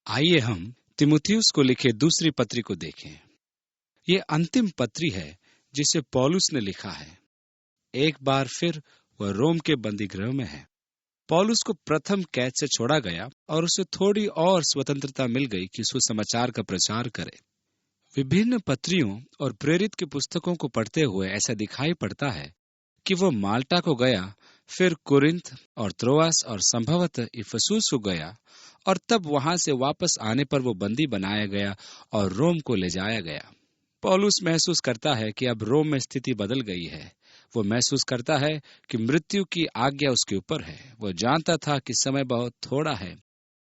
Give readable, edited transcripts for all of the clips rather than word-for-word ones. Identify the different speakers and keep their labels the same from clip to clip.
Speaker 1: आइए हम तीमुथियुस को लिखे दूसरी पत्री को देखें। ये अंतिम पत्री है जिसे पौलुस ने लिखा है। एक बार फिर वह रोम के बंदी गृह में है। पौलुस को प्रथम कैद से छोड़ा गया और उसे थोड़ी और स्वतंत्रता मिल गई कि सुसमाचार का प्रचार करे। विभिन्न पत्रियों और प्रेरित की पुस्तकों को पढ़ते हुए ऐसा दिखाई पड़ता है कि वह माल्टा को गया, फिर कुरिन्थ और त्रोआस और संभवतः इफिसुस को गया, और तब वहां से वापस आने पर वो बंदी बनाया गया और रोम को ले जाया गया। पौलुस महसूस करता है कि अब रोम में स्थिति बदल गई है। वो महसूस करता है कि मृत्यु की आज्ञा उसके ऊपर है। वो जानता था कि समय बहुत थोड़ा है,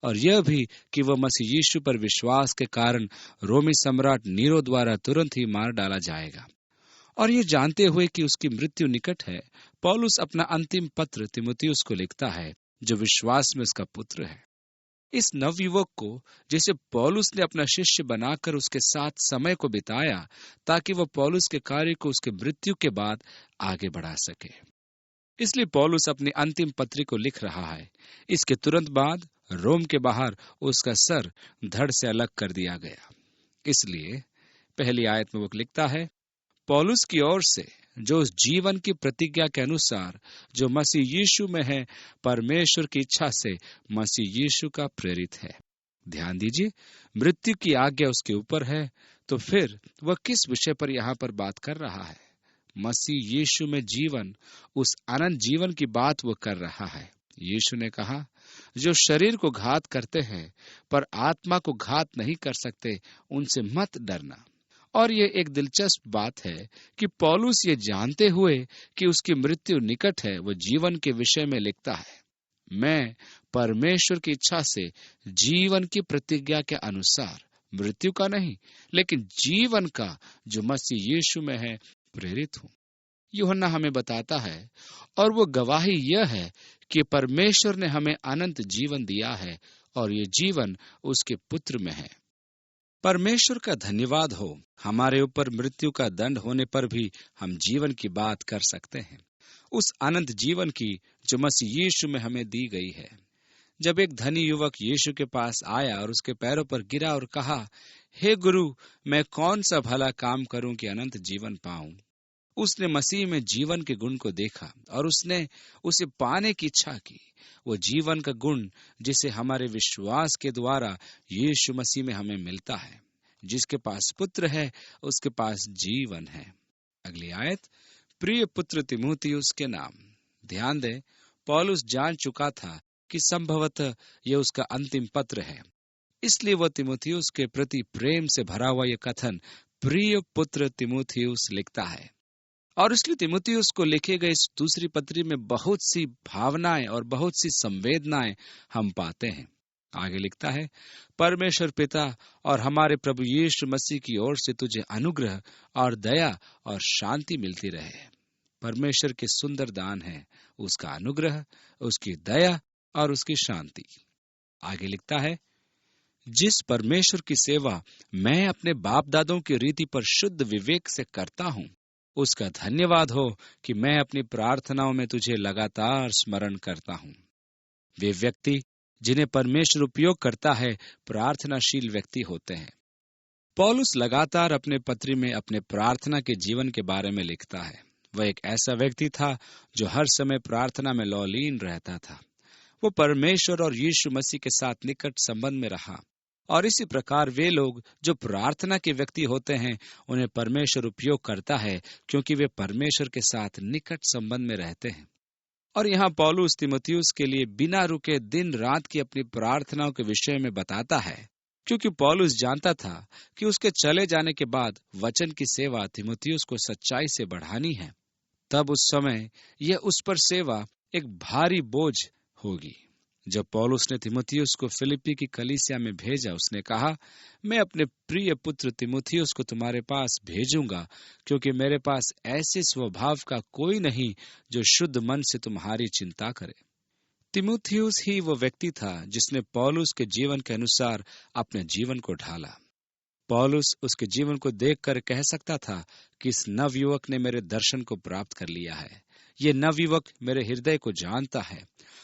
Speaker 1: और यह भी कि वह मसीह यीशु पर विश्वास के कारण रोमी सम्राट नीरो द्वारा तुरंत ही मार डाला जाएगा। और ये जानते हुए कि उसकी मृत्यु निकट है, पौलुस अपना अंतिम पत्र तीमुथियुस को लिखता है, जो विश्वास में उसका पुत्र है। इस नवयुवक को, जिसे पौलुस ने अपना शिष्य बनाकर उसके साथ समय को बिताया ताकि वह पौलुस के कार्य को उसके मृत्यु के बाद आगे बढ़ा सके, इसलिए पौलुस अपनी अंतिम पत्री को लिख रहा है। इसके तुरंत बाद रोम के बाहर उसका सर धड़ से अलग कर दिया गया। इसलिए पहली आयत में वो लिखता है, पौलुस की ओर से, जो उस जीवन की प्रतिज्ञा के अनुसार जो मसीह यीशु में है, परमेश्वर की इच्छा से मसीह यीशु का प्रेरित है। ध्यान दीजिए, मृत्यु की आज्ञा उसके ऊपर है, तो फिर वह किस विषय पर यहाँ पर बात कर रहा है? मसीह यीशु में जीवन, उस अनंत जीवन की बात वो कर रहा है। यीशु ने कहा, जो शरीर को घात करते हैं पर आत्मा को घात नहीं कर सकते, उनसे मत डरना। और ये एक दिलचस्प बात है कि पौलुस ये जानते हुए कि उसकी मृत्यु निकट है, वो जीवन के विषय में लिखता है, मैं परमेश्वर की इच्छा से जीवन की प्रतिज्ञा के अनुसार, मृत्यु का नहीं लेकिन जीवन का जो मसीह यीशु में है, प्रेरित हूं। यूहन्ना हमें बताता है, और वो गवाही यह है कि परमेश्वर ने हमें अनंत जीवन दिया है, और ये जीवन उसके पुत्र में है। परमेश्वर का धन्यवाद हो, हमारे ऊपर मृत्यु का दंड होने पर भी हम जीवन की बात कर सकते हैं, उस अनंत जीवन की जो मसीह यीशु में हमें दी गई है। जब एक धनी युवक यीशु के पास आया और उसके पैरों पर गिरा और कहा, हे गुरु, मैं कौन सा भला काम करूं कि अनंत जीवन पाऊं? उसने मसीह में जीवन के गुण को देखा और उसने उसे पाने की इच्छा की। वो जीवन का गुण जिसे हमारे विश्वास के द्वारा यीशु मसीह में हमें मिलता है। जिसके पास पुत्र है, उसके पास जीवन है। अगली आयत, प्रिय पुत्र तीमुथियुस के नाम। ध्यान दें, पौलुस जान चुका था कि संभवतः यह उसका अंतिम पत्र है, इसलिए वह तीमुथियुस के प्रति प्रेम से भरा हुआ यह कथन प्रिय पुत्र तीमुथियुस लिखता है। और इसलिए तीमुथियुस को लिखे गए इस दूसरी पत्री में बहुत सी भावनाएं और बहुत सी संवेदनाएं हम पाते हैं। आगे लिखता है, परमेश्वर पिता और हमारे प्रभु यीशु मसीह की ओर से तुझे अनुग्रह और दया और शांति मिलती रहे। परमेश्वर के सुंदर दान है उसका अनुग्रह, उसकी दया और उसकी शांति। आगे लिखता है, जिस परमेश्वर की सेवा मैं अपने बाप दादों की रीति पर शुद्ध विवेक से करता हूं, उसका धन्यवाद हो कि मैं अपनी प्रार्थनाओं में तुझे लगातार स्मरण करता हूं। वे व्यक्ति जिन्हें परमेश्वर उपयोग करता है, प्रार्थनाशील व्यक्ति होते हैं। पौलुस लगातार अपने पत्री में अपने प्रार्थना के जीवन के बारे में लिखता है। वह एक ऐसा व्यक्ति था जो हर समय प्रार्थना में लौलीन रहता था। वो परमेश्वर और यीशु मसीह के साथ निकट संबंध में रहा, और इसी प्रकार वे लोग जो प्रार्थना के व्यक्ति होते हैं, उन्हें परमेश्वर उपयोग करता है क्योंकि वे परमेश्वर के साथ निकट संबंध में रहते हैं। और यहाँ पौलुस तीमुथियुस के लिए बिना रुके दिन रात की अपनी प्रार्थनाओं के विषय में बताता है, क्योंकि पौलुस जानता था कि उसके चले जाने के बाद वचन की सेवा तीमुथियुस को सच्चाई से बढ़ानी है। तब उस समय यह उस पर सेवा एक भारी बोझ होगी। जब पौलुस ने तीमुथियुस को फिलिप्पी की कलीसिया में भेजा, उसने कहा, मैं अपने प्रिय पुत्र तीमुथियुस को तुम्हारे पास भेजूंगा, क्योंकि मेरे पास ऐसे स्वभाव का कोई नहीं जो शुद्ध मन से तुम्हारी चिंता करे। तीमुथियुस ही वो व्यक्ति था जिसने पौलुस के जीवन के अनुसार अपने जीवन को ढाला। पौलुस उसके जीवन को देखकर कह सकता था कि इस नवयुवक ने मेरे दर्शन को प्राप्त कर लिया है, ये नवयुवक मेरे हृदय को जानता है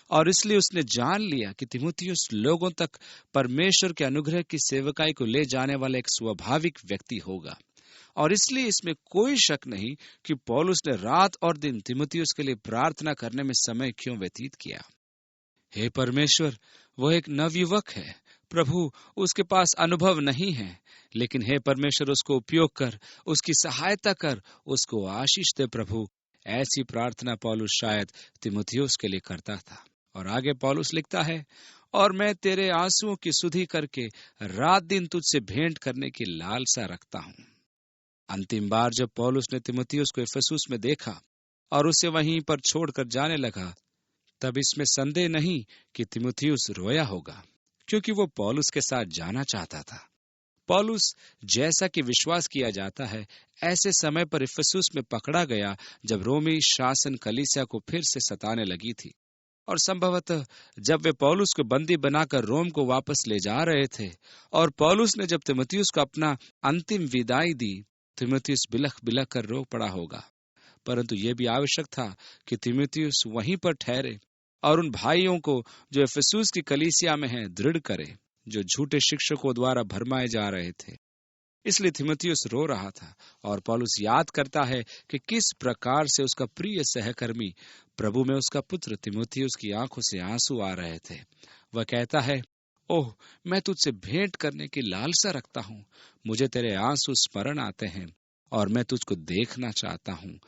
Speaker 1: और इसलिए उसने जान लिया कि तीमुथियुस लोगों तक परमेश्वर के अनुग्रह की सेवकाई को ले जाने वाला एक स्वाभाविक व्यक्ति होगा। और इसलिए इसमें कोई शक नहीं कि पौलुस ने रात और दिन तीमुथियुस के लिए प्रार्थना करने में समय क्यों व्यतीत किया। हे परमेश्वर, वह एक नवयुवक है प्रभु, उसके पास अनुभव नहीं है, लेकिन हे परमेश्वर उसको उपयोग कर, उसकी सहायता कर, उसको आशीष दे प्रभु। ऐसी प्रार्थना पौलुस शायद तीमुथियुस के लिए करता था। और आगे पौलुस लिखता है, और मैं तेरे आंसुओं की सुधि करके रात दिन तुझसे भेंट करने की लालसा रखता हूं। अंतिम बार जब पौलुस ने तीमुथियुस को इफिसुस में देखा और उसे वहीं पर छोड़कर जाने लगा, तब इसमें संदेह नहीं कि तीमुथियुस रोया होगा, क्योंकि वो पौलुस के साथ जाना चाहता था। पौलुस, जैसा कि विश्वास किया जाता है, ऐसे समय पर इफिसुस में पकड़ा गया जब रोमी शासन कलीसिया को फिर से सताने लगी थी। और संभवतः जब वे पौलुस को बंदी बनाकर रोम को वापस ले जा रहे थे और पौलुस ने जब तीमुथियुस को अपना अंतिम विदाई दी, तीमुथियुस बिलख बिलख कर रो पड़ा होगा। परंतु यह भी आवश्यक था कि तीमुथियुस वहीं पर ठहरे और उन भाइयों को जो इफिसुस की कलीसिया में हैं दृढ़ करे, जो झूठे शिक्षकों द्वारा भरमाए जा रहे थे। इसलिए तीमुथियुस रो रहा था और पौलुस याद करता है कि किस प्रकार से उसका प्रिय सहकर्मी प्रभु में उसका पुत्र तीमुथियुस की आंखों से आंसू आ रहे थे। वह कहता है, ओह, मैं तुझसे भेंट करने की लालसा रखता हूँ, मुझे तेरे आंसू स्मरण आते हैं और मैं तुझको देखना चाहता हूँ।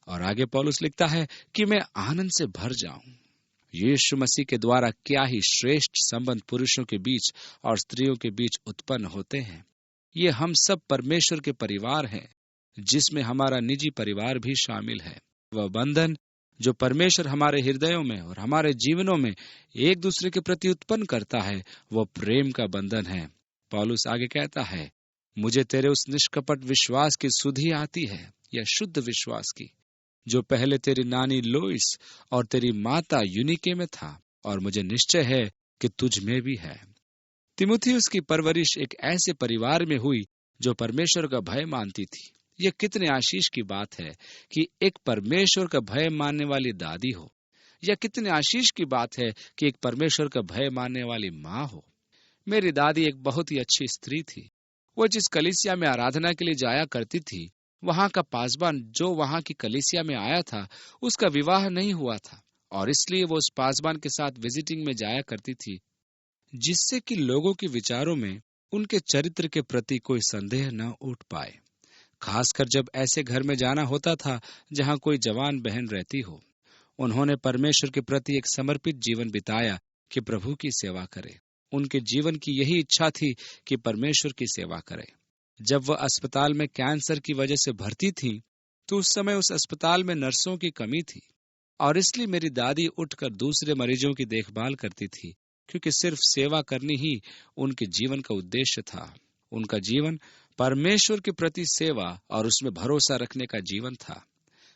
Speaker 1: और आगे पौलुस लिखता है कि मैं आनंद से भर जाऊं। यीशु मसीह के द्वारा क्या ही श्रेष्ठ संबंध पुरुषों के बीच और स्त्रियों के बीच उत्पन्न होते हैं। ये हम सब परमेश्वर के परिवार हैं, जिसमें हमारा निजी परिवार भी शामिल है। वह बंधन जो परमेश्वर हमारे हृदयों में और हमारे जीवनों में एक दूसरे के प्रति उत्पन्न करता है, वह प्रेम का बंधन है। पौलुस आगे कहता है, मुझे तेरे उस निष्कपट विश्वास की सुधि आती है, या शुद्ध विश्वास की, जो पहले तेरी नानी लोइस और तेरी माता यूनिके में था, और मुझे निश्चय है कि तुझ में भी है। तीमुथियुस की परवरिश एक ऐसे परिवार में हुई जो परमेश्वर का भय मानती थी। यह कितने आशीष की बात है कि एक परमेश्वर का भय मानने वाली दादी हो। यह कितने आशीष की बात है कि एक परमेश्वर का भय मानने वाली माँ हो। मेरी दादी एक बहुत ही अच्छी स्त्री थी। वह जिस कलीसिया में आराधना के लिए जाया करती थी, वहां का पासबान जो वहां की कलीसिया में आया था, उसका विवाह नहीं हुआ था, और इसलिए वो उस पासबान के साथ विजिटिंग में जाया करती थी, जिससे कि लोगों के विचारों में उनके चरित्र के प्रति कोई संदेह न उठ पाए। खासकर जब ऐसे घर में जाना होता था जहां कोई जवान बहन रहती हो। उन्होंने परमेश्वर के प्रति एक समर्पित जीवन बिताया कि प्रभु की सेवा करे। उनके जीवन की यही इच्छा थी कि परमेश्वर की सेवा करे। जब वह अस्पताल में कैंसर की वजह से भर्ती थी, तो उस समय उस अस्पताल में नर्सों की कमी थी, और इसलिए मेरी दादी उठकर दूसरे मरीजों की देखभाल करती थी, क्योंकि सिर्फ सेवा करनी ही उनके जीवन का उद्देश्य था। उनका जीवन परमेश्वर के प्रति सेवा और उसमें भरोसा रखने का जीवन था।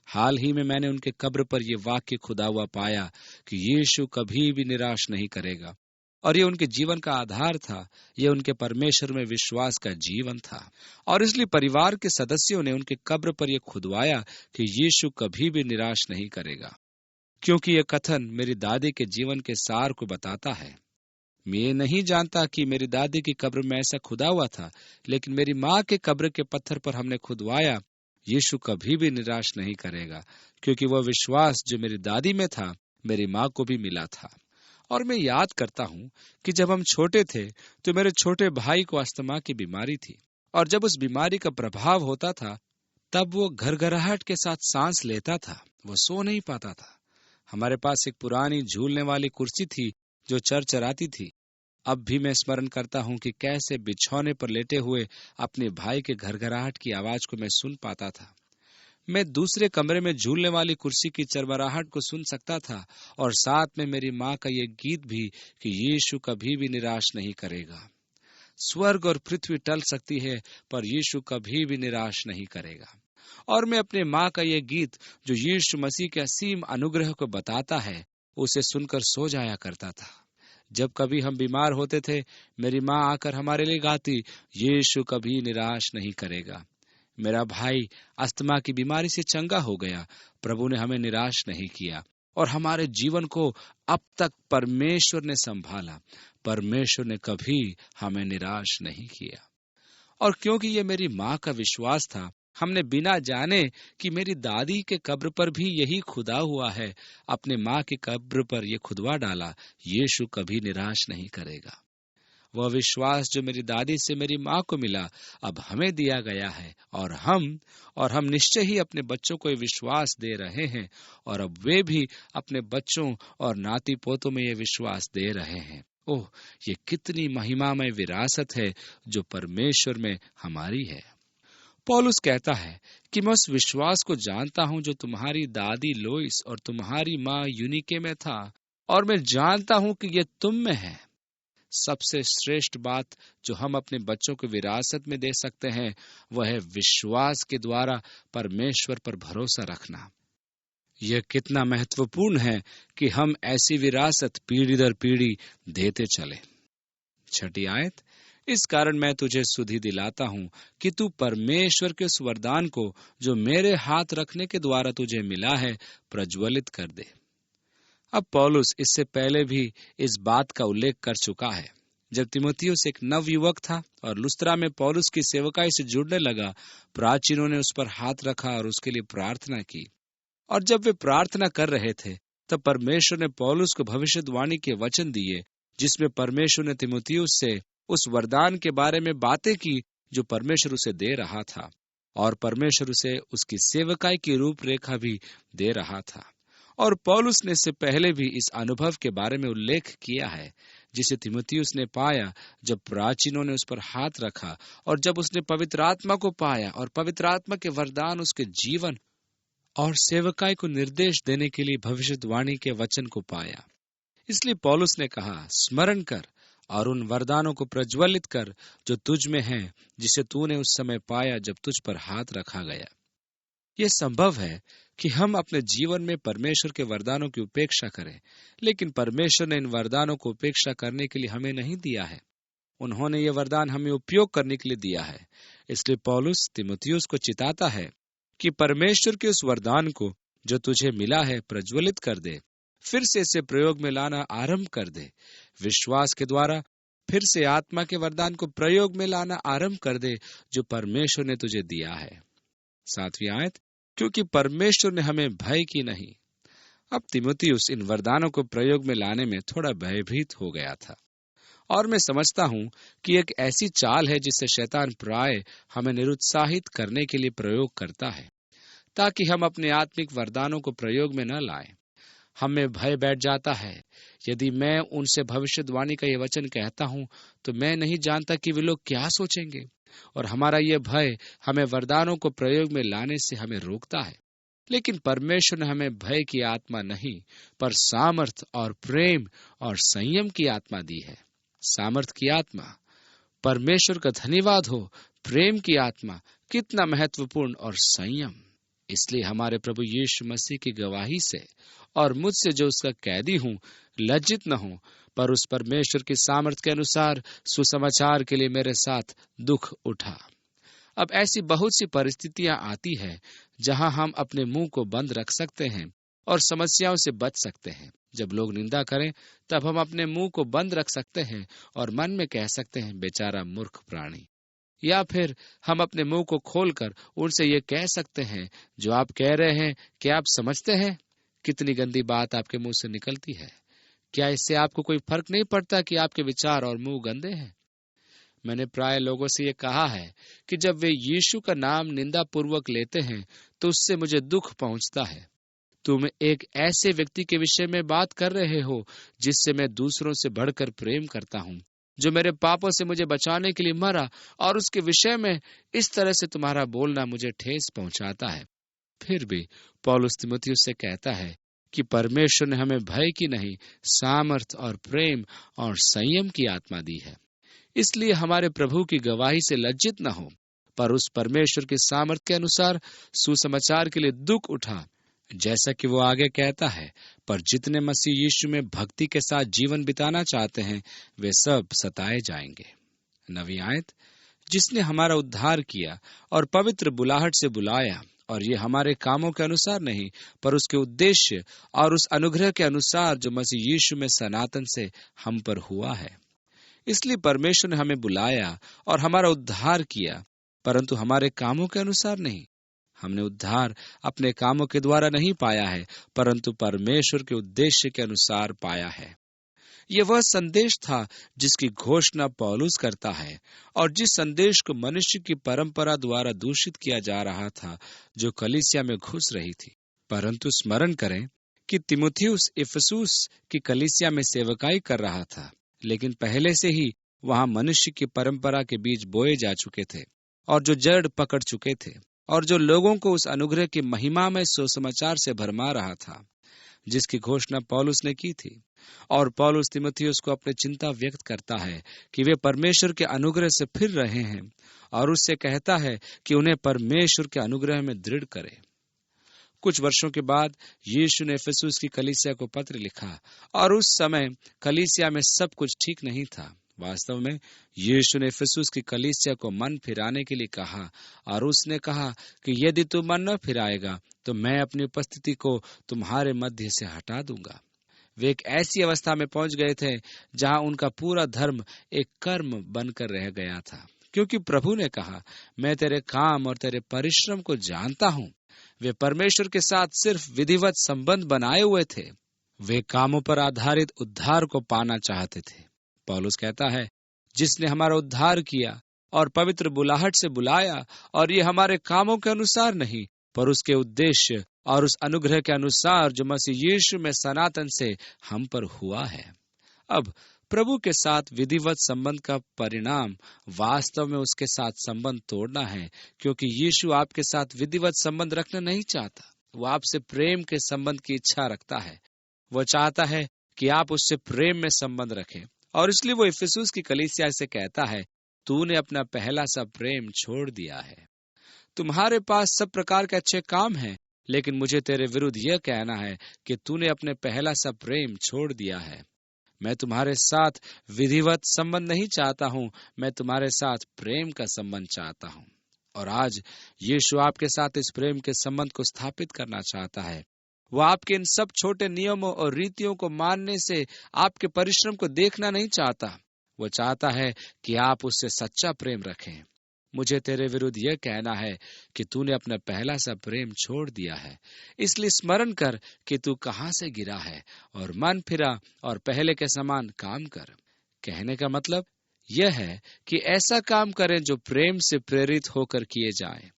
Speaker 1: हाल ही में मैंने उनके कब्र पर यह वाक्य खुदा हुआ पाया कि यीशु कभी भी निराश नहीं करेगा, और ये उनके जीवन का आधार था। यह उनके परमेश्वर में विश्वास का जीवन था, और इसलिए परिवार के सदस्यों ने उनके कब्र पर यह खुदवाया कि यीशु कभी भी निराश नहीं करेगा, क्योंकि यह कथन मेरी दादी के जीवन के सार को बताता है। मैं ये नहीं जानता कि मेरी दादी की कब्र में ऐसा खुदा हुआ था, लेकिन मेरी माँ के कब्र के पत्थर पर हमने खुदवाया, यीशु कभी भी निराश नहीं करेगा, क्योंकि वह विश्वास जो मेरी दादी में था, मेरी माँ को भी मिला था। और मैं याद करता हूँ कि जब हम छोटे थे तो मेरे छोटे भाई को अस्थमा की बीमारी थी, और जब उस बीमारी का प्रभाव होता था, तब वो घरघराहट के साथ सांस लेता था, वो सो नहीं पाता था। हमारे पास एक पुरानी झूलने वाली कुर्सी थी जो चरचराती थी। अब भी मैं स्मरण करता हूँ कि कैसे बिछौने पर लेटे हुए अपने भाई के घरघराहट की आवाज को मैं सुन पाता था। मैं दूसरे कमरे में झूलने वाली कुर्सी की चरमराहट को सुन सकता था, और साथ में मेरी माँ का ये गीत भी कि यीशु कभी भी निराश नहीं करेगा। स्वर्ग और पृथ्वी टल सकती है, पर यीशु कभी भी निराश नहीं करेगा। और मैं अपने माँ का ये गीत जो यीशु मसीह के असीम अनुग्रह को बताता है, उसे सुनकर सो जाया करता था। जब कभी हम बीमार होते थे, मेरी माँ आकर हमारे लिए गाती, यीशु कभी निराश नहीं करेगा। मेरा भाई अस्थमा की बीमारी से चंगा हो गया। प्रभु ने हमें निराश नहीं किया और हमारे जीवन को अब तक परमेश्वर ने संभाला। परमेश्वर ने कभी हमें निराश नहीं किया। और क्योंकि ये मेरी माँ का विश्वास था, हमने बिना जाने कि मेरी दादी के कब्र पर भी यही खुदा हुआ है, अपने माँ की कब्र पर यह खुदवा डाला। यीशु कभी निराश नहीं करेगा। वह विश्वास जो मेरी दादी से मेरी माँ को मिला, अब हमें दिया गया है और हम निश्चय ही अपने बच्चों को ये विश्वास दे रहे हैं और अब वे भी अपने बच्चों और नाती पोतों में ये विश्वास दे रहे हैं। ओह, ये कितनी महिमामय विरासत है जो परमेश्वर में हमारी है। पौलुस कहता है कि मैं उस विश्वास को जानता हूं जो तुम्हारी दादी लोइस और तुम्हारी माँ यूनिके में था, और मैं जानता हूं कि ये तुम में है। सबसे श्रेष्ठ बात जो हम अपने बच्चों को विरासत में दे सकते हैं वह है विश्वास के द्वारा परमेश्वर पर भरोसा रखना। यह कितना महत्वपूर्ण है कि हम ऐसी विरासत पीढ़ी दर पीढ़ी देते चले। 6 आयत, इस कारण मैं तुझे सुधि दिलाता हूं कि तू परमेश्वर के उस वरदान को जो मेरे हाथ रखने के द्वारा तुझे मिला है प्रज्वलित कर दे। अब पौलुस इससे पहले भी इस बात का उल्लेख कर चुका है। जब तीमुथियुस एक नवयुवक था और लुस्त्रा में पौलुस की सेवकाई से जुड़ने लगा, प्राचीनों ने उस पर हाथ रखा और उसके लिए प्रार्थना की। और जब वे प्रार्थना कर रहे थे तब परमेश्वर ने पौलुस को भविष्यवाणी के वचन दिए, जिसमें परमेश्वर ने तीमुथियुस से उस वरदान के बारे में बातें की जो परमेश्वर उसे दे रहा था, और परमेश्वर उसे उसकी सेवकाई की रूपरेखा भी दे रहा था। और पौलुस ने इससे पहले भी इस अनुभव के बारे में उल्लेख किया है जिसे तीमुथियुस ने पाया जब प्राचीनों ने उस पर हाथ रखा और जब उसने पवित्र आत्मा को पाया और पवित्र आत्मा के वरदान उसके जीवन और सेवकाई को निर्देश देने के लिए भविष्यवाणी के वचन को पाया। इसलिए पौलुस ने कहा, स्मरण कर और उन वरदानों को प्रज्वलित कर जो तुझ में हैं, जिसे तूने उस समय पाया जब तुझ पर हाथ रखा गया। यह संभव है कि हम अपने जीवन में परमेश्वर के वरदानों की उपेक्षा करें, लेकिन परमेश्वर ने इन वरदानों को उपेक्षा करने के लिए हमें नहीं दिया है। उन्होंने ये वरदान हमें उपयोग करने के लिए दिया है। इसलिए पौलुस तीमुथियुस को चिताता है कि परमेश्वर के उस वरदान को जो तुझे मिला है प्रज्वलित कर दे, फिर से इसे प्रयोग में लाना आरंभ कर दे। विश्वास के द्वारा फिर से आत्मा के वरदान को प्रयोग में लाना आरंभ कर दे जो परमेश्वर ने तुझे दिया है। 7वीं आयत, क्योंकि परमेश्वर ने हमें भय की नहीं। अब तीमुथियुस इन वरदानों को प्रयोग में लाने में थोड़ा भयभीत हो गया था, और मैं समझता हूं कि एक ऐसी चाल है जिससे शैतान प्राय हमें निरुत्साहित करने के लिए प्रयोग करता है, ताकि हम अपने आत्मिक वरदानों को प्रयोग में न लाएं। हमें भय बैठ जाता है। यदि मैं उनसे भविष्यवाणी का ये वचन कहता हूं तो मैं नहीं जानता कि वे लोग क्या सोचेंगे, और हमारा यह भय हमें वरदानों को प्रयोग में लाने से हमें रोकता है। लेकिन परमेश्वर ने हमें भय की आत्मा नहीं, पर सामर्थ और प्रेम और संयम की आत्मा दी है। सामर्थ की आत्मा, परमेश्वर का धन्यवाद हो। प्रेम की आत्मा, कितना महत्वपूर्ण, और संयम। इसलिए हमारे प्रभु यीशु मसीह की गवाही से और मुझसे जो उसका कैदी हूं, लज्जित न हो, पर उस परमेश्वर की सामर्थ के अनुसार सुसमाचार के लिए मेरे साथ दुख उठा। अब ऐसी बहुत सी परिस्थितियां आती है जहां हम अपने मुंह को बंद रख सकते हैं और समस्याओं से बच सकते हैं। जब लोग निंदा करें तब हम अपने मुंह को बंद रख सकते हैं और मन में कह सकते हैं, बेचारा मूर्ख प्राणी। या फिर हम अपने मुंह को खोलकर उनसे ये कह सकते हैं, जो आप कह रहे हैं, क्या आप समझते हैं कितनी गंदी बात आपके मुंह से निकलती है? क्या इससे आपको कोई फर्क नहीं पड़ता कि आपके विचार और मुंह गंदे हैं? मैंने प्राय लोगों से ये कहा है कि जब वे यीशु का नाम निंदा पूर्वक लेते हैं तो उससे मुझे दुख पहुंचता है। तुम एक ऐसे व्यक्ति के विषय में बात कर रहे हो जिससे मैं दूसरों से बढ़कर प्रेम करता हूं, जो मेरे पापों से मुझे बचाने के लिए मरा, और उसके विषय में इस तरह से तुम्हारा बोलना मुझे ठेस पहुंचाता है। फिर भी पौलुस तीमुथियुस से कहता है कि परमेश्वर ने हमें भय की नहीं, सामर्थ और प्रेम और संयम की आत्मा दी है। इसलिए हमारे प्रभु की गवाही से लज्जित न हो, पर उस परमेश्वर के सामर्थ के अनुसार सुसमाचार के लिए दुख उठा। जैसा कि वो आगे कहता है, पर जितने मसीह यीशु में भक्ति के साथ जीवन बिताना चाहते हैं वे सब सताए जाएंगे। 9वीं आयत, जिसने हमारा उद्धार किया और पवित्र बुलाहट से बुलाया, और ये हमारे कामों के अनुसार नहीं, पर उसके उद्देश्य और उस अनुग्रह के अनुसार जो मसीह यीशु में सनातन से हम पर हुआ है। इसलिए परमेश्वर ने हमें बुलाया और हमारा उद्धार किया, परंतु हमारे कामों के अनुसार नहीं। हमने उद्धार अपने कामों के द्वारा नहीं पाया है, परंतु परमेश्वर के उद्देश्य के अनुसार पाया है। यह वह संदेश था जिसकी घोषणा पौलुस करता है, और जिस संदेश को मनुष्य की परंपरा द्वारा दूषित किया जा रहा था, जो कलीसिया में घुस रही थी। परंतु स्मरण करें कि तीमुथियुस इफिसुस की कलीसिया में सेवकाई कर रहा था, लेकिन पहले से ही वहां मनुष्य की परंपरा के बीज बोए जा चुके थे, और जो जड़ पकड़ चुके थे, और जो लोगों को उस अनुग्रह की महिमा में सुसमाचार से भरमा रहा था, जिसकी घोषणा पौलुस ने की थी। और पौलुस तीमुथियुस को अपनी चिंता व्यक्त करता है कि वे परमेश्वर के अनुग्रह से फिर रहे हैं, और उससे कहता है कि उन्हें परमेश्वर के अनुग्रह में दृढ़ करे। कुछ वर्षों के बाद यीशु ने इफिसुस की कलीसिया को पत्र लिखा, और उस समय कलीसिया में सब कुछ ठीक नहीं था। वास्तव में यीशु ने इफिसुस की कलीसिया को मन फिराने के लिए कहा, और उसने कहा कि यदि तू मन न फिराएगा तो मैं अपनी उपस्थिति को तुम्हारे मध्य से हटा दूंगा। वे एक ऐसी अवस्था में पहुंच गए थे जहां उनका पूरा धर्म एक कर्म बनकर रह गया था, क्योंकि प्रभु ने कहा, मैं तेरे काम और तेरे परिश्रम को जानता हूं। वे परमेश्वर के साथ सिर्फ विधिवत संबंध बनाए हुए थे। वे कामों पर आधारित उद्धार को पाना चाहते थे। पौलुस कहता है, जिसने हमारा उद्धार किया और पवित्र बुलाहट से बुलाया, और ये हमारे कामों के अनुसार नहीं, पर उसके उद्देश्य और उस अनुग्रह के अनुसार जो मसीह यीशु में सनातन से हम पर हुआ है। अब प्रभु के साथ विधिवत संबंध का परिणाम वास्तव में उसके साथ संबंध तोड़ना है, क्योंकि यीशु आपके साथ विधिवत संबंध रखना नहीं चाहता। वो आपसे प्रेम के संबंध की इच्छा रखता है। वो चाहता है कि आप उससे प्रेम में संबंध रखें, और इसलिए वो इफिसुस की कलीसिया से कहता है, तूने अपना पहला सा प्रेम छोड़ दिया है। तुम्हारे पास सब प्रकार के अच्छे काम हैं, लेकिन मुझे तेरे विरुद्ध यह कहना है कि तूने अपने पहला सा प्रेम छोड़ दिया है। मैं तुम्हारे साथ विधिवत संबंध नहीं चाहता हूं, मैं तुम्हारे साथ प्रेम का संबंध चाहता हूं। और आज यीशु आपके साथ इस प्रेम के संबंध को स्थापित करना चाहता है। वो आपके इन सब छोटे नियमों और रीतियों को मानने से आपके परिश्रम को देखना नहीं चाहता। वो चाहता है कि आप उससे सच्चा प्रेम रखें। मुझे तेरे विरुद्ध यह कहना है कि तूने अपना पहला सा प्रेम छोड़ दिया है। इसलिए स्मरण कर कि तू कहां से गिरा है, और मन फिरा और पहले के समान काम कर। कहने का मतलब यह है कि ऐसा काम करें जो प्रेम से प्रेरित होकर किए जाए,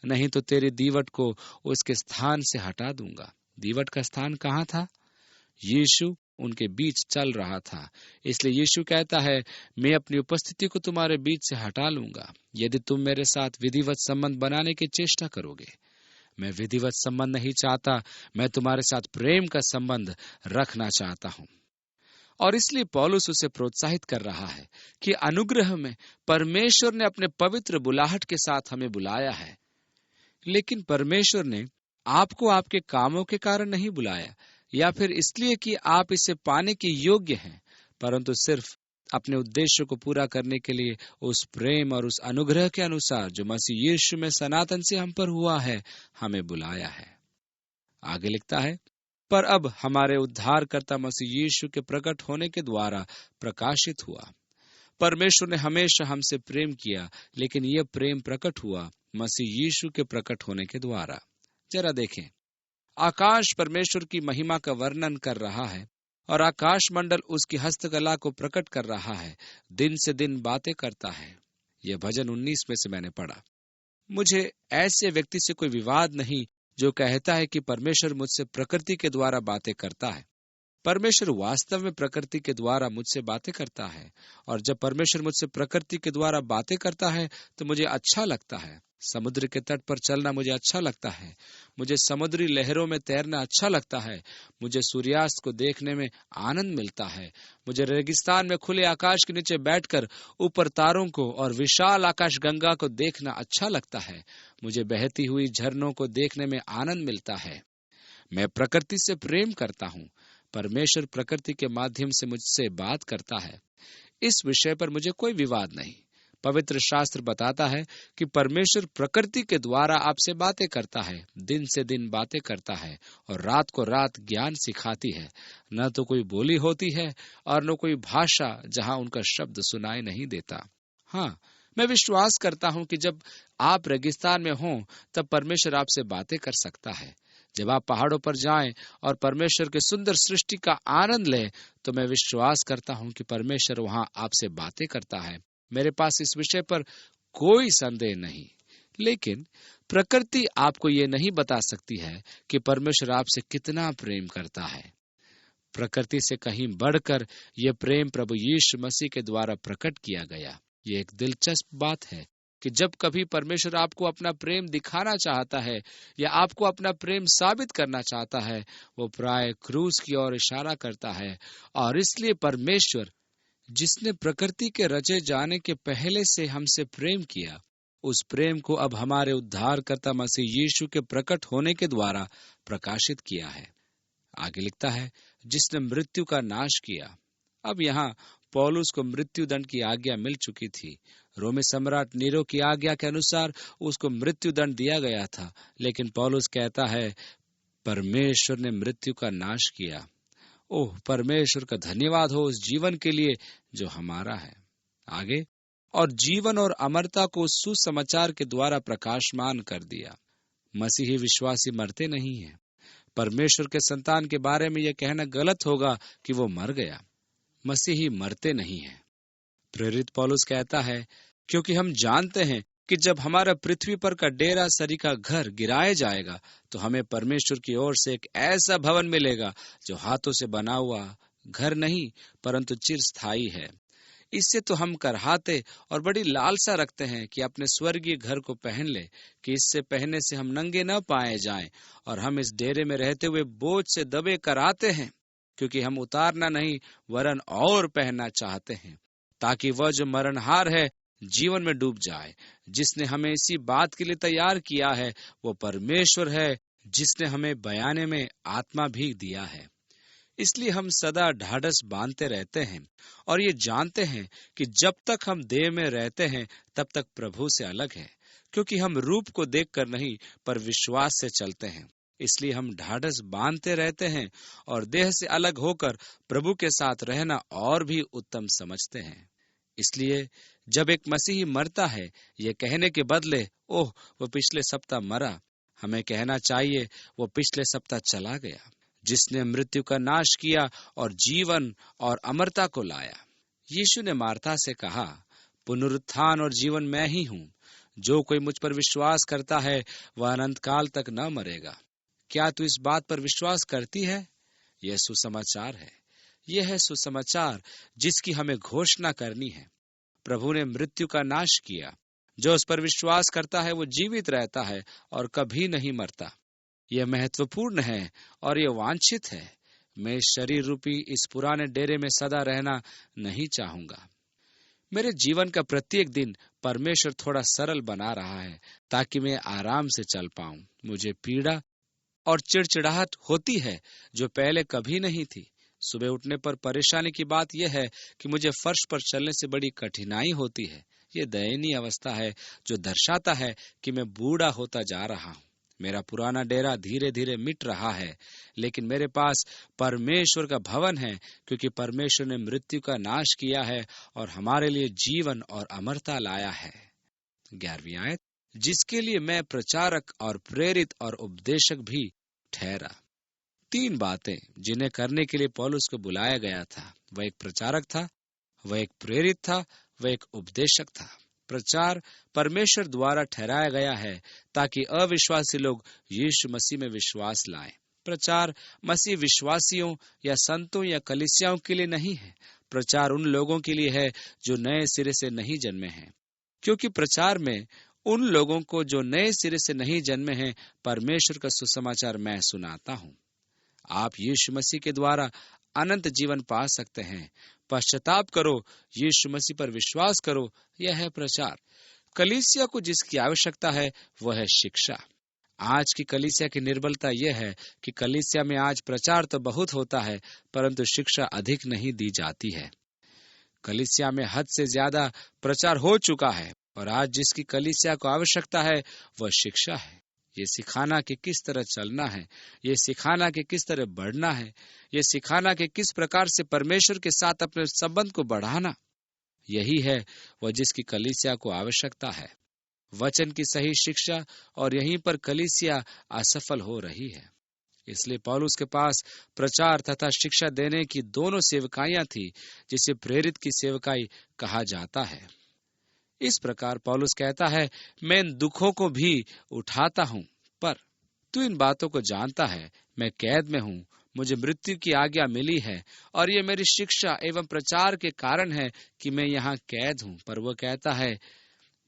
Speaker 1: नहीं तो तेरी दीवट को उसके स्थान से हटा दूंगा। दीवट का स्थान कहाँ था? यीशु उनके बीच चल रहा था। इसलिए यीशु कहता है, मैं अपनी उपस्थिति को तुम्हारे बीच से हटा लूंगा यदि तुम मेरे साथ विधिवत संबंध बनाने की चेष्टा करोगे। मैं विधिवत संबंध नहीं चाहता, मैं तुम्हारे साथ प्रेम का संबंध रखना चाहता हूं। और इसलिए पौलुस उसे प्रोत्साहित कर रहा है कि अनुग्रह में परमेश्वर ने अपने पवित्र बुलाहट के साथ हमें बुलाया है, लेकिन परमेश्वर ने आपको आपके कामों के कारण नहीं बुलाया, या फिर इसलिए कि आप इसे पाने के योग्य हैं, परंतु सिर्फ अपने उद्देश्य को पूरा करने के लिए उस प्रेम और उस अनुग्रह के अनुसार जो मसीह यीशु में सनातन से हम पर हुआ है, हमें बुलाया है। आगे लिखता है, पर अब हमारे उद्धारकर्ता मसीह यीशु के प्रकट होने के द्वारा प्रकाशित हुआ। परमेश्वर ने हमेशा हमसे प्रेम किया, लेकिन यह प्रेम प्रकट हुआ मसीह यीशु के प्रकट होने के द्वारा। जरा देखें, आकाश परमेश्वर की महिमा का वर्णन कर रहा है, और आकाश मंडल उसकी हस्तकला को प्रकट कर रहा है, दिन से दिन बातें करता है। यह भजन 19 में से मैंने पढ़ा। मुझे ऐसे व्यक्ति से कोई विवाद नहीं जो कहता है कि परमेश्वर मुझसे प्रकृति के द्वारा बातें करता है। परमेश्वर वास्तव में प्रकृति के द्वारा मुझसे बातें करता है, और जब परमेश्वर मुझसे प्रकृति के द्वारा बातें करता है तो मुझे अच्छा लगता है। समुद्र के तट पर चलना मुझे अच्छा लगता है, मुझे समुद्री लहरों में तैरना अच्छा लगता है, मुझे सूर्यास्त को देखने में आनंद मिलता है, मुझे रेगिस्तान में खुले आकाश के नीचे बैठकर ऊपर तारों को और विशाल आकाश गंगा को देखना अच्छा लगता है, मुझे बहती हुई झरनों को देखने में आनंद मिलता है। मैं प्रकृति से प्रेम करता हूँ। परमेश्वर प्रकृति के माध्यम से मुझसे बात करता है। इस विषय पर मुझे कोई विवाद नहीं। पवित्र शास्त्र बताता है कि परमेश्वर प्रकृति के द्वारा आपसे बातें करता है, दिन से दिन बातें करता है और रात को रात ज्ञान सिखाती है। न तो कोई बोली होती है और न कोई भाषा जहां उनका शब्द सुनाई नहीं देता। हाँ, मैं विश्वास करता हूं कि जब आप रेगिस्तान में हों तब परमेश्वर आपसे बातें कर सकता है। जब आप पहाड़ों पर जाएं और परमेश्वर के सुंदर सृष्टि का आनंद लें तो मैं विश्वास करता हूं कि परमेश्वर वहां आपसे बातें करता है। मेरे पास इस विषय पर कोई संदेह नहीं, लेकिन प्रकृति आपको ये नहीं बता सकती है कि परमेश्वर आपसे कितना प्रेम करता है। प्रकृति से कहीं बढ़कर यह प्रेम प्रभु यीशु मसीह के द्वारा प्रकट किया गया। ये एक दिलचस्प बात है कि जब कभी परमेश्वर आपको अपना प्रेम दिखाना चाहता है या आपको अपना प्रेम साबित करना चाहता है, वो प्राय क्रूस की ओर इशारा करता है। और इसलिए परमेश्वर, जिसने प्रकृति के रचे जाने के पहले से हमसे प्रेम किया, उस प्रेम को अब हमारे उद्धारकर्ता मसीह यीशु के प्रकट होने के द्वारा प्रकाशित किया है। आगे लिखता है, जिसने मृत्यु का नाश किया। अब यहाँ पौलुस को मृत्यु दंड की आज्ञा मिल चुकी थी। रोमी सम्राट नीरो की आज्ञा के अनुसार उसको मृत्यु दंड दिया गया था, लेकिन पौलुस कहता है परमेश्वर ने मृत्यु का नाश किया। ओह, परमेश्वर का धन्यवाद हो उस जीवन के लिए जो हमारा है। आगे, और जीवन और अमरता को सुसमाचार के द्वारा प्रकाशमान कर दिया। मसीही विश्वासी मरते नहीं हैं। परमेश्वर के संतान के बारे में यह कहना गलत होगा कि वो मर गया। मसीही मरते नहीं हैं। प्रेरित पौलुस कहता है, क्योंकि हम जानते हैं कि जब हमारा पृथ्वी पर का डेरा सरीखा घर गिराया जाएगा तो हमें परमेश्वर की ओर से एक ऐसा भवन मिलेगा जो हाथों से बना हुआ घर नहीं परंतु चिरस्थायी है। इससे तो हम करहाते और बड़ी लालसा रखते हैं कि अपने स्वर्गीय घर को पहन ले, कि इससे पहनने से हम नंगे न पाए जाएं। और हम इस डेरे में रहते हुए बोझ से दबे कराते हैं, क्योंकि हम उतारना नहीं वरन और पहनना चाहते हैं, ताकि वह जो मरणहार है जीवन में डूब जाए। जिसने हमें इसी बात के लिए तैयार किया है वो परमेश्वर है, जिसने हमें बयाने में आत्मा भी दिया है। इसलिए हम सदा ढाढ़स बांधते रहते हैं और ये जानते हैं कि जब तक हम देह में रहते हैं तब तक प्रभु से अलग है, क्योंकि हम रूप को देखकर नहीं पर विश्वास से चलते हैं। इसलिए हम ढाढ़स बांधते रहते हैं और देह से अलग होकर प्रभु के साथ रहना और भी उत्तम समझते हैं। इसलिए जब एक मसीही मरता है, ये कहने के बदले ओह वो पिछले सप्ताह मरा, हमें कहना चाहिए वो पिछले सप्ताह चला गया। जिसने मृत्यु का नाश किया और जीवन और अमरता को लाया। यीशु ने मार्था से कहा, पुनरुत्थान और जीवन मैं ही हूँ। जो कोई मुझ पर विश्वास करता है वह अनंत काल तक न मरेगा। क्या तू इस बात पर विश्वास करती है? यह सुसमाचार है। यह है सुसमाचार जिसकी हमें घोषणा करनी है। प्रभु ने मृत्यु का नाश किया। जो उस पर विश्वास करता है वो जीवित रहता है और कभी नहीं मरता। यह महत्वपूर्ण है और यह वांछित है। मैं इस शरीर रूपी इस पुराने डेरे में सदा रहना नहीं चाहूंगा। मेरे जीवन का प्रत्येक दिन परमेश्वर थोड़ा सरल बना रहा है ताकि मैं आराम से चल पाऊं। मुझे पीड़ा और चिड़चिड़ाहट होती है जो पहले कभी नहीं थी। सुबह उठने पर परेशानी की बात यह है कि मुझे फर्श पर चलने से बड़ी कठिनाई होती है। यह दयनीय अवस्था है जो दर्शाता है कि मैं बूढ़ा होता जा रहा हूँ। मेरा पुराना डेरा धीरे धीरे मिट रहा है, लेकिन मेरे पास परमेश्वर का भवन है, क्योंकि परमेश्वर ने मृत्यु का नाश किया है और हमारे लिए जीवन और अमरता लाया है। 11वीं आयत, जिसके लिए मैं प्रचारक और प्रेरित और उपदेशक भी ठहरा। 3 बातें जिन्हें करने के लिए पौलुस को बुलाया गया था। वह एक प्रचारक था, वह एक प्रेरित था, वह एक उपदेशक था। प्रचार परमेश्वर द्वारा ठहराया गया है ताकि अविश्वासी लोग यीशु मसीह में विश्वास लाएं। प्रचार मसीह विश्वासियों या संतों या कलीसियाओं के लिए नहीं है। प्रचार उन लोगों के लिए है जो नए सिरे से नहीं जन्मे हैं, क्योंकि प्रचार में उन लोगों को जो नए सिरे से नहीं जन्मे हैं परमेश्वर का सुसमाचार मैं सुनाता हूँ। आप यीशु मसीह के द्वारा अनंत जीवन पा सकते हैं। पश्चाताप करो, यीशु मसीह पर विश्वास करो, यह है प्रचार। कलीसिया को जिसकी आवश्यकता है वह है शिक्षा। आज की कलीसिया की निर्बलता यह है कि कलीसिया में आज प्रचार तो बहुत होता है परंतु शिक्षा अधिक नहीं दी जाती है। कलीसिया में हद से ज्यादा प्रचार हो चुका है और आज जिसकी कलीसिया को आवश्यकता है वह शिक्षा है। ये सिखाना कि किस तरह चलना है, ये सिखाना कि किस तरह बढ़ना है, ये सिखाना कि किस प्रकार से परमेश्वर के साथ अपने संबंध को बढ़ाना, यही है वह जिसकी कलीसिया को आवश्यकता है। वचन की सही शिक्षा, और यहीं पर कलीसिया असफल हो रही है। इसलिए पौलुस के पास प्रचार तथा शिक्षा देने की दोनों सेवकाइयां थी, जिसे प्रेरित की सेवकाई कहा जाता है। इस प्रकार पौलुस कहता है, मैं इन दुखों को भी उठाता हूं, पर तू इन बातों को जानता है, मैं कैद में हूं, मुझे मृत्यु की आज्ञा मिली है और ये मेरी शिक्षा एवं प्रचार के कारण है कि मैं यहाँ कैद हूं। पर वह कहता है,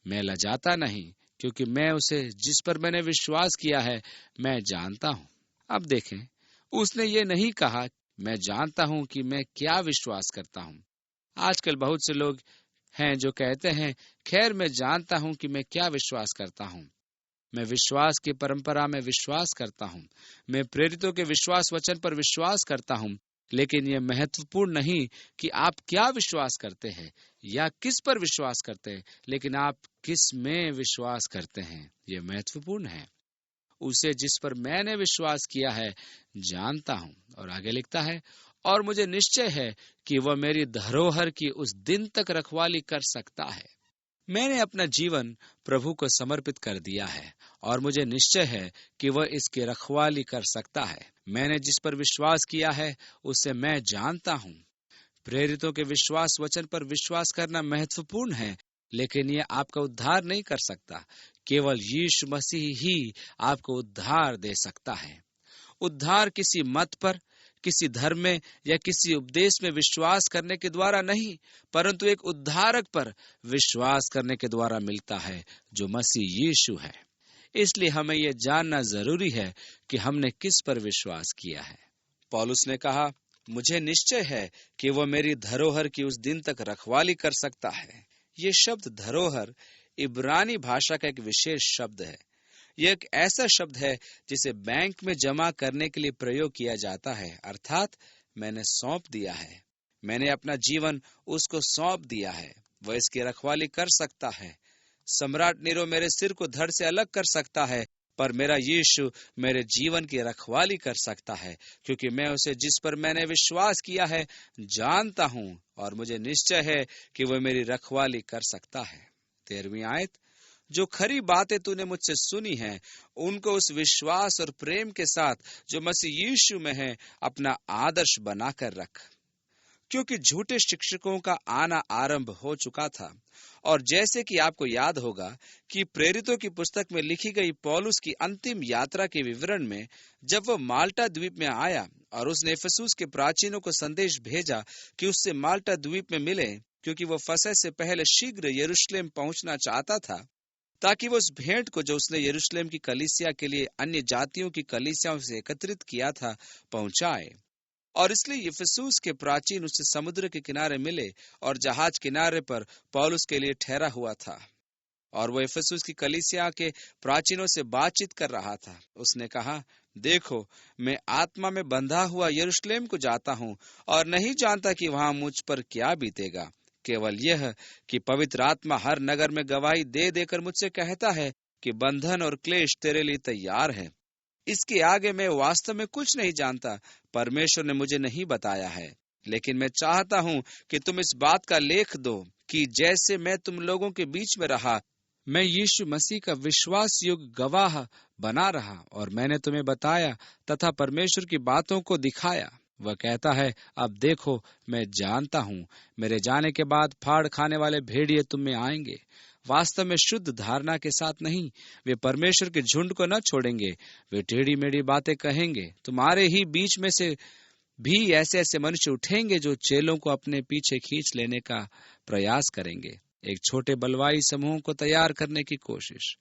Speaker 1: मैं लजाता नहीं, क्योंकि मैं उसे जिस पर मैंने विश्वास किया है मैं जानता हूं। अब देखें, उसने ये नहीं कहा मैं जानता हूं कि मैं क्या विश्वास करता हूं। आजकल बहुत से लोग हैं जो कहते हैं, खैर मैं जानता हूं कि मैं क्या विश्वास करता हूं। मैं विश्वास की परंपरा में विश्वास करता हूं, मैं प्रेरितों के विश्वास वचन पर विश्वास करता हूं, लेकिन यह महत्वपूर्ण नहीं कि आप क्या विश्वास करते हैं या किस पर विश्वास करते हैं, लेकिन आप किस में विश्वास करते हैं, यह महत्वपूर्ण है। उसे जिस पर मैंने विश्वास किया है जानता हूं। और आगे लिखता है, और मुझे निश्चय है कि वह मेरी धरोहर की उस दिन तक रखवाली कर सकता है। मैंने अपना जीवन प्रभु को समर्पित कर दिया है और मुझे निश्चय है कि वह इसकी रखवाली कर सकता है। मैंने जिस पर विश्वास किया है उसे मैं जानता हूँ। प्रेरितों के विश्वास वचन पर विश्वास करना महत्वपूर्ण है, लेकिन यह आपका उद्धार नहीं कर सकता। केवल यीशु मसीह ही आपको उद्धार दे सकता है। उद्धार किसी मत पर, किसी धर्म में या किसी उपदेश में विश्वास करने के द्वारा नहीं, परंतु एक उद्धारक पर विश्वास करने के द्वारा मिलता है, जो मसीह यीशु है। इसलिए हमें यह जानना जरूरी है कि हमने किस पर विश्वास किया है। पौलुस ने कहा, मुझे निश्चय है कि वह मेरी धरोहर की उस दिन तक रखवाली कर सकता है। ये शब्द धरोहर इब्रानी भाषा का एक विशेष शब्द है। यह एक ऐसा शब्द है जिसे बैंक में जमा करने के लिए प्रयोग किया जाता है, अर्थात मैंने सौंप दिया है, मैंने अपना जीवन उसको सौंप दिया है, वह इसकी रखवाली कर सकता है। सम्राट नीरो मेरे सिर को धड़ से अलग कर सकता है, पर मेरा यीशु मेरे जीवन की रखवाली कर सकता है, क्योंकि मैं उसे जिस पर मैंने विश्वास किया है जानता हूं और मुझे निश्चय है कि वह मेरी रखवाली कर सकता है। 13वीं आयत, जो खरी बातें तूने मुझसे सुनी हैं उनको उस विश्वास और प्रेम के साथ जो मसीह यीशु में है अपना आदर्श बनाकर रख। क्योंकि झूठे शिक्षकों का आना आरंभ हो चुका था, और जैसे कि आपको याद होगा कि प्रेरितों की पुस्तक में लिखी गई पौलुस की अंतिम यात्रा के विवरण में, जब वह माल्टा द्वीप में आया और उसने इफिसुस के प्राचीनों को संदेश भेजा कि उससे माल्टा द्वीप में मिले, क्योंकि वह फसह से पहले शीघ्र यरूशलेम पहुंचना चाहता था, ताकि वो उस भेंट को जो उसने यरूशलेम की कलीसिया के लिए अन्य जातियों की कलीसियाओं से एकत्रित किया था पहुंचाए। और इसलिए इफिसुस के प्राचीन उससे समुद्र के किनारे मिले और जहाज किनारे पर पौलुस के लिए ठहरा हुआ था, और वो इफिसुस की कलीसिया के प्राचीनों से बातचीत कर रहा था। उसने कहा, देखो, मैं आत्मा में बंधा हुआ यरूशलेम को जाता हूँ और नहीं जानता कि वहां मुझ पर क्या बीतेगा, केवल यह कि पवित्र आत्मा हर नगर में गवाही दे देकर मुझसे कहता है कि बंधन और क्लेश तेरे लिए तैयार है। इसके आगे मैं वास्तव में कुछ नहीं जानता, परमेश्वर ने मुझे नहीं बताया है, लेकिन मैं चाहता हूँ कि तुम इस बात का लेख दो कि जैसे मैं तुम लोगों के बीच में रहा, मैं यीशु मसीह का विश्वास योग्य गवाह बना रहा, और मैंने तुम्हें बताया तथा परमेश्वर की बातों को दिखाया। वह कहता है, अब देखो, मैं जानता हूँ, मेरे जाने के बाद फाड़ खाने वाले भेड़िए तुम में आएंगे, वास्तव में शुद्ध धारणा के साथ नहीं। वे परमेश्वर के झुंड को न छोड़ेंगे, वे टेढ़ी मेढ़ी बातें कहेंगे। तुम्हारे ही बीच में से भी ऐसे ऐसे मनुष्य उठेंगे जो चेलों को अपने पीछे खींच लेने का प्रयास करेंगे, एक छोटे बलवाई समूह को तैयार करने की कोशिश।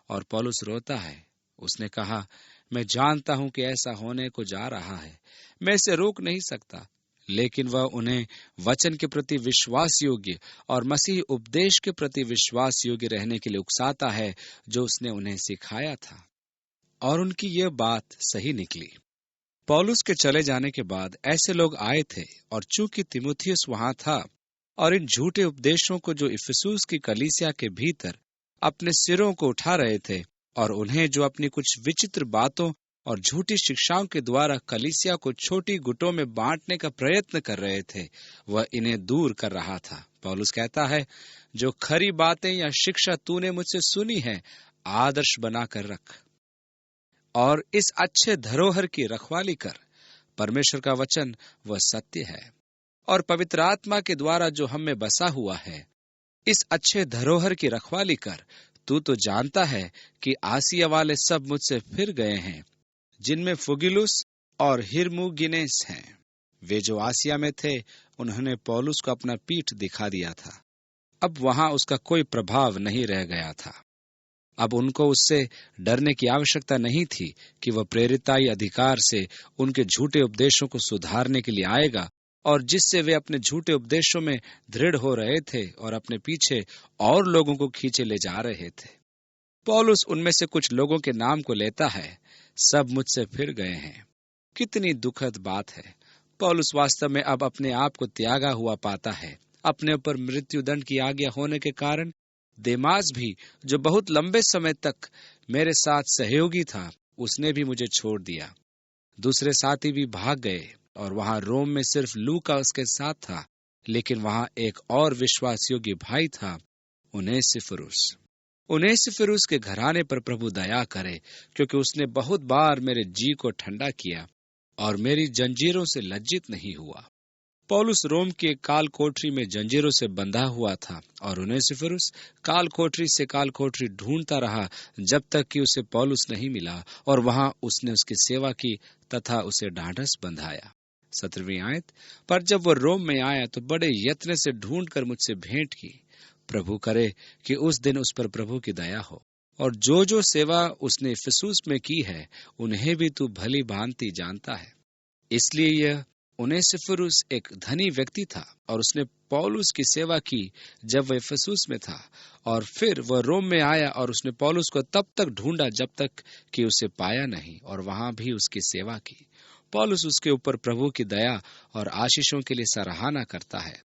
Speaker 1: और पौलुस रोता है। उसने कहा, मैं जानता हूं कि ऐसा होने को जा रहा है, मैं इसे रोक नहीं सकता, लेकिन वह उन्हें वचन के प्रति विश्वास योग्य और मसीह उपदेश के प्रति विश्वास योग्य रहने के लिए उकसाता है जो उसने उन्हें सिखाया था। और उनकी यह बात सही निकली। पौलुस के चले जाने के बाद ऐसे लोग आए थे, और चूंकि तीमुथियुस वहां था, और इन झूठे उपदेशों को जो इफिसुस की कलीसिया के भीतर अपने सिरों को उठा रहे थे और उन्हें जो अपनी कुछ विचित्र बातों और झूठी शिक्षाओं के द्वारा कलीसिया को छोटी गुटों में बांटने का प्रयत्न कर रहे थे, वह इन्हें दूर कर रहा था। पौलुस कहता है, जो खरी बातें या शिक्षा तूने मुझसे सुनी है, आदर्श बना कर रख और इस अच्छे धरोहर की रखवाली कर। परमेश्वर का वचन वह सत्य है और पवित्र आत्मा के द्वारा जो हम में बसा हुआ है, इस अच्छे धरोहर की रखवाली कर। तू तो जानता है कि आसिया वाले सब मुझसे फिर गए हैं, जिनमें फुगिलुस और हिरमुगिनेस हैं। वे जो आसिया में थे, उन्होंने पौलुस को अपना पीठ दिखा दिया था। अब वहां उसका कोई प्रभाव नहीं रह गया था। अब उनको उससे डरने की आवश्यकता नहीं थी कि वह प्रेरिताई अधिकार से उनके झूठे उपदेशों को सुधारने के लिए आएगा, और जिससे वे अपने झूठे उपदेशों में दृढ़ हो रहे थे और अपने पीछे और लोगों को खींचे ले जा रहे थे। पौलुस उनमें से कुछ लोगों के नाम को लेता है, सब मुझसे फिर गए हैं। कितनी दुखद बात है। पौलुस वास्तव में अब अपने आप को त्यागा हुआ पाता है। अपने ऊपर मृत्युदंड की आज्ञा होने के कारण देमास भी, जो बहुत लंबे समय तक मेरे साथ सहयोगी था, उसने भी मुझे छोड़ दिया। दूसरे साथी भी भाग गए और वहां रोम में सिर्फ लूका उसके साथ था, लेकिन वहां एक और विश्वास योग्य भाई था, उनेसिफुरुस के घराने पर प्रभु दया करे, क्योंकि उसने बहुत बार मेरे जी को ठंडा किया और मेरी जंजीरों से लज्जित नहीं हुआ। पौलुस रोम के काल कोठरी में जंजीरों से बंधा हुआ था और उनेसिफुरुस काल कोठरी से काल कोठरी ढूंढता रहा, जब तक कि उसे पौलुस नहीं मिला और वहां उसने उसकी सेवा की तथा उसे ढांढस बंधाया। 17वीं आयत, पर जब वह रोम में आया तो बड़े यत्न से ढूंढकर मुझसे भेंट की। प्रभु करे कि उस दिन उस पर प्रभु की दया हो, और जो जो सेवा उसने इफिसुस में की है, उन्हें भी तू भली भांति जानता है। इसलिए यह उनेसिफुरुस एक धनी व्यक्ति था और उसने पौलुस की सेवा की जब वह इफिसुस में था, और फिर वह रोम में आया और उसने पौलुस को तब तक ढूंढा जब तक कि उसे पाया नहीं, और वहां भी उसकी सेवा की। पौलुस उसके ऊपर प्रभु की दया और आशीषों के लिए सराहना करता है।